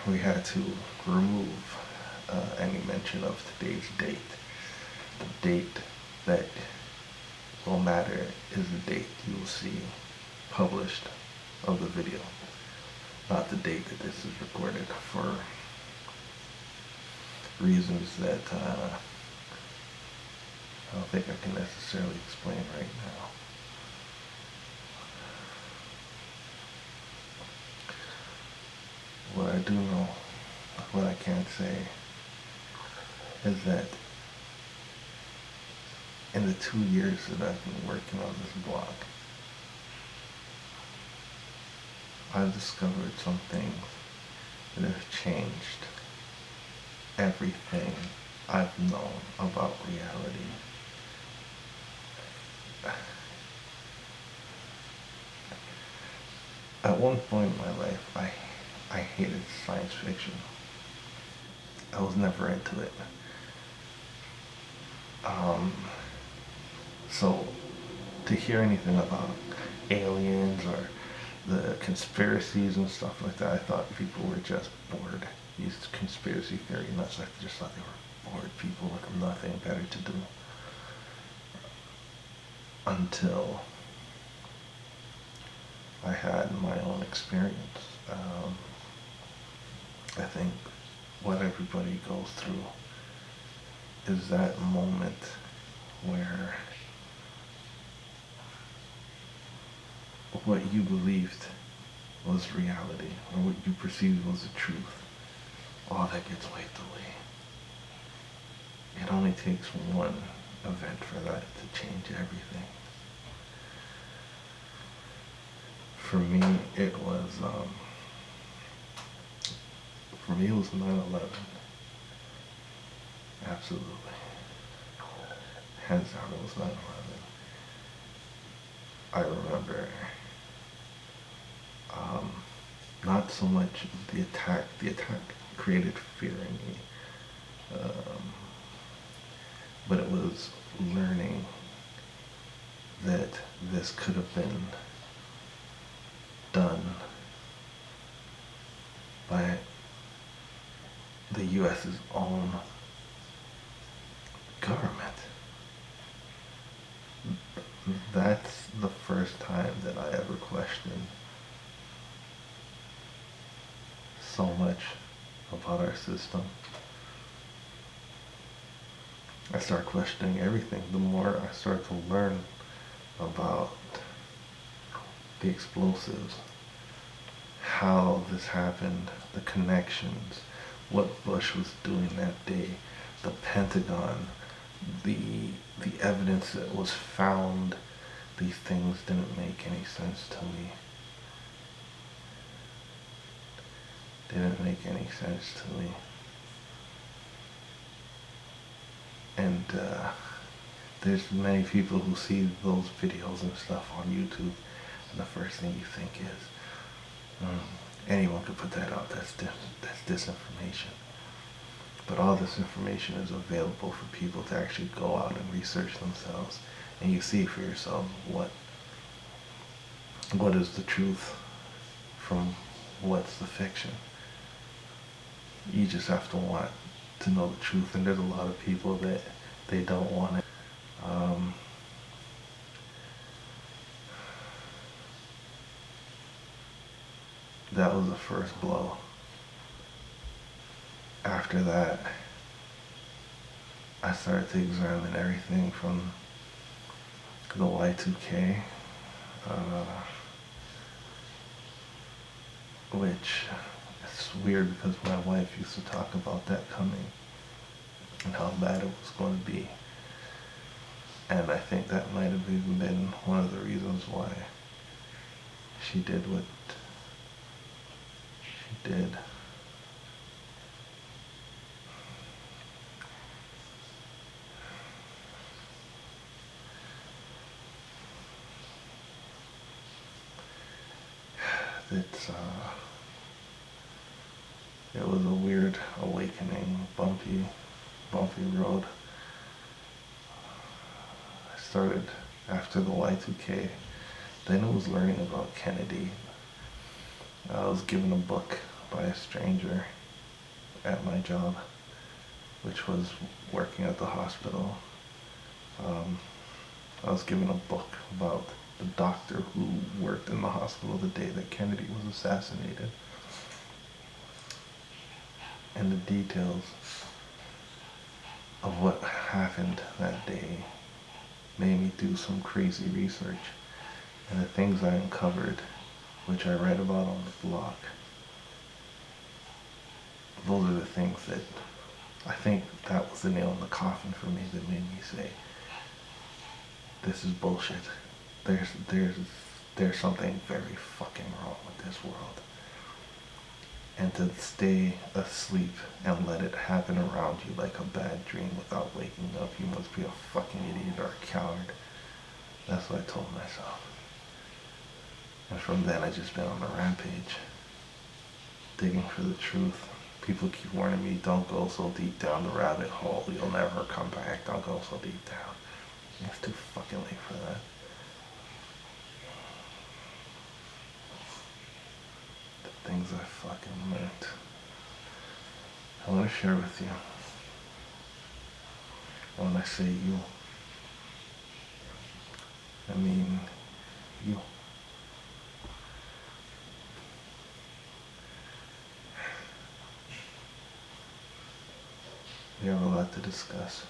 we had to remove any mention of today's date. The date that will matter is the date you will see published of the video, not the date that this is recorded, for reasons that I don't think I can necessarily explain right now. What I do know, what I can say, is that in the 2 years that I've been working on this blog, I've discovered some things that have changed everything I've known about reality. At one point in my life, I hated science fiction. I was never into it. So to hear anything about aliens or the conspiracies and stuff like that, I thought people were just bored. These conspiracy theory nuts, I just thought they were bored people with nothing better to do. Until I had my own experience. I think what everybody goes through is that moment where what you believed was reality, or what you perceived was the truth, all that gets wiped away. It only takes one event for that to change everything. For me, it was 9/11. Absolutely. Hands down, it was 9/11. I remember not so much the attack. The attack created fear in me. But it was learning that this could have been done by the U.S.'s own government. That's the first time that I ever questioned so much about our system. I started questioning everything. The more I started to learn about the explosives, how this happened, the connections, what Bush was doing that day, the Pentagon, the evidence that was found, these things didn't make any sense to me. Didn't make any sense to me. And there's many people who see those videos and stuff on YouTube, and the first thing you think is, anyone could put that out, that's disinformation. But all this information is available for people to actually go out and research themselves, and you see for yourself what is the truth from what's the fiction. You just have to want to know the truth, and there's a lot of people that they don't want it. That was the first blow. After that, I started to examine everything from the Y2K, which is weird because my wife used to talk about that coming and how bad it was going to be. And I think that might have even been one of the reasons why she did what she did. It was a weird awakening, bumpy road. I started after the Y2K. Then I was learning about Kennedy. I was given a book by a stranger at my job, which was working at the hospital. I was given a book about the doctor who worked in the hospital the day that Kennedy was assassinated. And the details of what happened that day made me do some crazy research. And the things I uncovered, which I read about on the blog, those are the things that I think that was the nail in the coffin for me that made me say, this is bullshit. There's something very fucking wrong with this world. And to stay asleep and let it happen around you like a bad dream without waking up, you must be a fucking idiot or a coward. That's what I told myself. And from then I just been on a rampage, digging for the truth. People keep warning me, don't go so deep down the rabbit hole, you'll never come back, don't go so deep down. It's too fucking late for that. The things I fucking learned, I want to share with you. When I say you, I mean you. We have a lot to discuss.